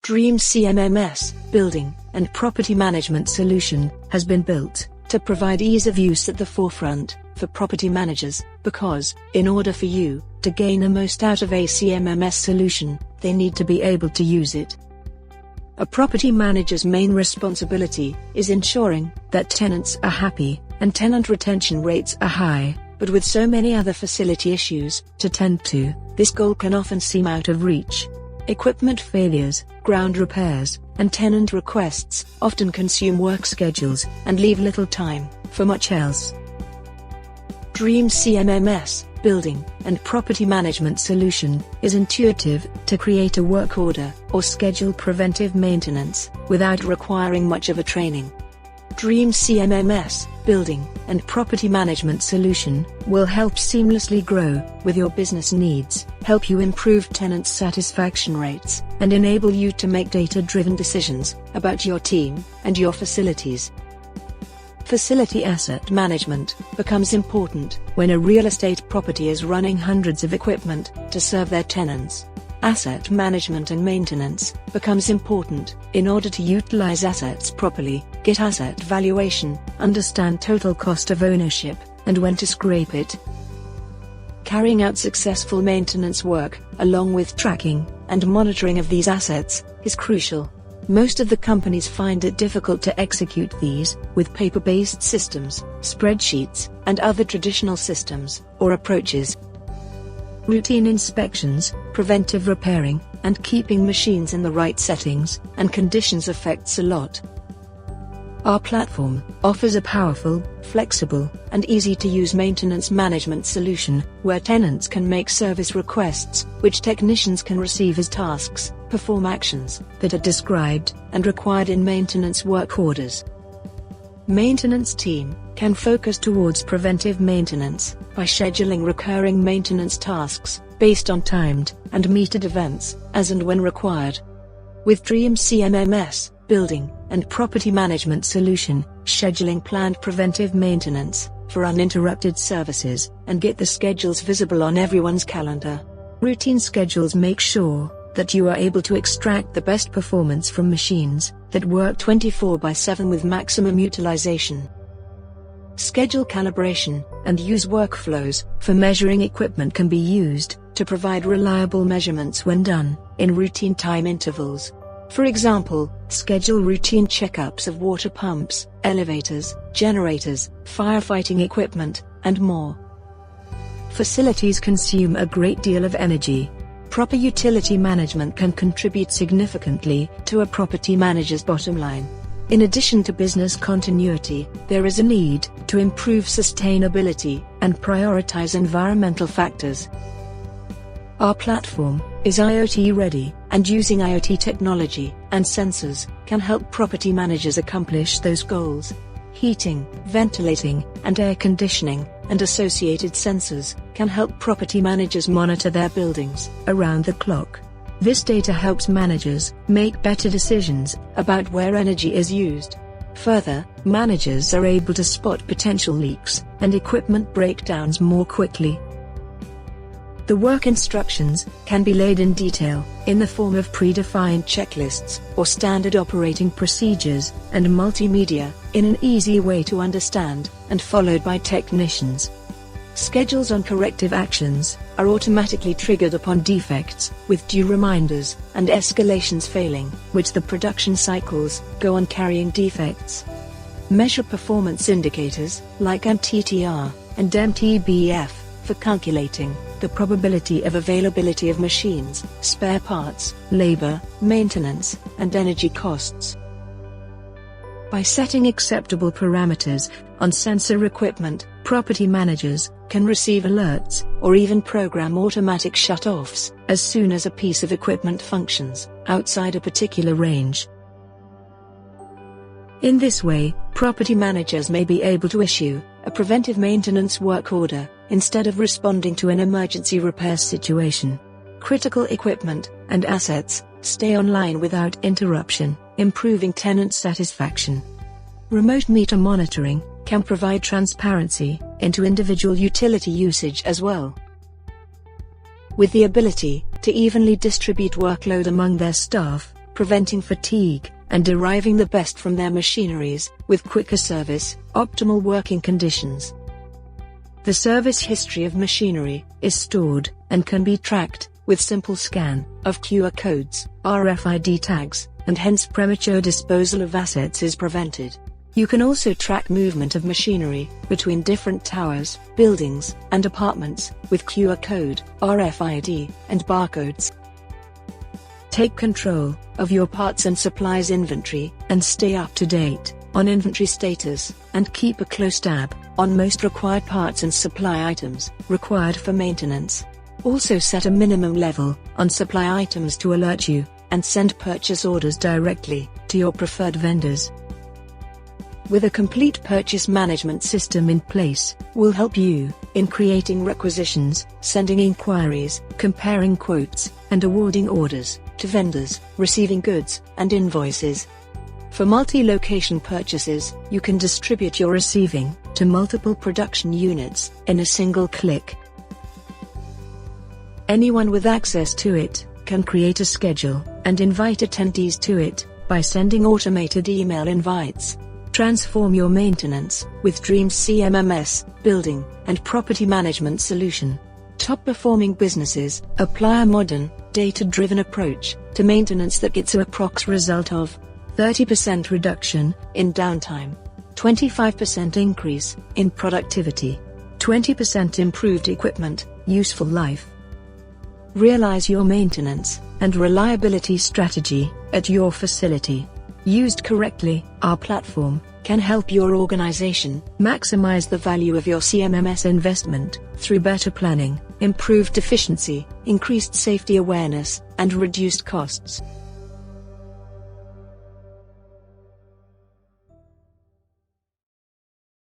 DreamzCMMS, Building and Property Management Solution, has been built to provide ease of use at the forefront for property managers, because, in order for you to gain the most out of a CMMS solution, they need to be able to use it. A property manager's main responsibility is ensuring that tenants are happy and tenant retention rates are high, but with so many other facility issues to tend to, this goal can often seem out of reach. Equipment failures, ground repairs, and tenant requests often consume work schedules and leave little time for much else. DreamzCMMS, Building and Property Management Solution, is intuitive to create a work order or schedule preventive maintenance without requiring much of a training. DreamzCMMS, Building and Property Management Solution, will help seamlessly grow with your business needs, help you improve tenant satisfaction rates, and enable you to make data-driven decisions about your team and your facilities. Facility asset management becomes important when a real estate property is running hundreds of equipment to serve their tenants. Asset management and maintenance becomes important in order to utilize assets properly, get asset valuation, understand total cost of ownership, and when to scrape it. Carrying out successful maintenance work, along with tracking and monitoring of these assets, is crucial. Most of the companies find it difficult to execute these with paper-based systems, spreadsheets, and other traditional systems or approaches. Routine inspections, preventive repairing, and keeping machines in the right settings and conditions affects a lot. Our platform offers a powerful, flexible, and easy-to-use maintenance management solution where tenants can make service requests, which technicians can receive as tasks, perform actions that are described and required in maintenance work orders. Maintenance team can focus towards preventive maintenance by scheduling recurring maintenance tasks based on timed and metered events as and when required. With DreamzCMMS, Building and Property Management Solution, scheduling planned preventive maintenance for uninterrupted services and get the schedules visible on everyone's calendar. Routine schedules make sure that you are able to extract the best performance from machines that work 24/7 with maximum utilization. Schedule calibration and use workflows for measuring equipment can be used to provide reliable measurements when done in routine time intervals. For example, schedule routine checkups of water pumps, elevators, generators, firefighting equipment, and more. Facilities consume a great deal of energy. Proper utility management can contribute significantly to a property manager's bottom line. In addition to business continuity, there is a need to improve sustainability and prioritize environmental factors. Our platform is IoT ready, and using IoT technology and sensors can help property managers accomplish those goals. Heating, ventilating, and air conditioning, and associated sensors can help property managers monitor their buildings around the clock. This data helps managers make better decisions about where energy is used. Further, managers are able to spot potential leaks and equipment breakdowns more quickly. The work instructions can be laid in detail, in the form of predefined checklists or standard operating procedures, and multimedia, in an easy way to understand and followed by technicians. Schedules on corrective actions are automatically triggered upon defects, with due reminders and escalations failing, which the production cycles go on carrying defects. Measure performance indicators, like MTTR and MTBF, for calculating the probability of availability of machines, spare parts, labor, maintenance, and energy costs. By setting acceptable parameters on sensor equipment, property managers can receive alerts or even program automatic shut-offs as soon as a piece of equipment functions outside a particular range. In this way, property managers may be able to issue a preventive maintenance work order instead of responding to an emergency repair situation. Critical equipment and assets stay online without interruption, improving tenant satisfaction. Remote meter monitoring can provide transparency into individual utility usage as well. With the ability to evenly distribute workload among their staff, preventing fatigue, and deriving the best from their machineries, with quicker service, optimal working conditions. The service history of machinery is stored and can be tracked with simple scan of QR codes, RFID tags, and hence premature disposal of assets is prevented. You can also track movement of machinery between different towers, buildings, and apartments with QR code, RFID, and barcodes. Take control of your parts and supplies inventory and stay up to date on inventory status, and keep a close tab on most required parts and supply items required for maintenance. Also set a minimum level on supply items to alert you, and send purchase orders directly to your preferred vendors. With a complete purchase management system in place, will help you in creating requisitions, sending inquiries, comparing quotes, and awarding orders to vendors, receiving goods and invoices. For multi-location purchases, you can distribute your receiving to multiple production units in a single click. Anyone with access to it can create a schedule and invite attendees to it by sending automated email invites. Transform your maintenance with DreamzCMMS, building and property management solution. Top-performing businesses apply a modern, data-driven approach to maintenance that gets a approx result of 30% reduction in downtime, 25% increase in productivity, 20% improved equipment useful life. Realize your maintenance and reliability strategy at your facility. Used correctly, our platform can help your organization maximize the value of your CMMS investment through better planning, improved efficiency, increased safety awareness, and reduced costs.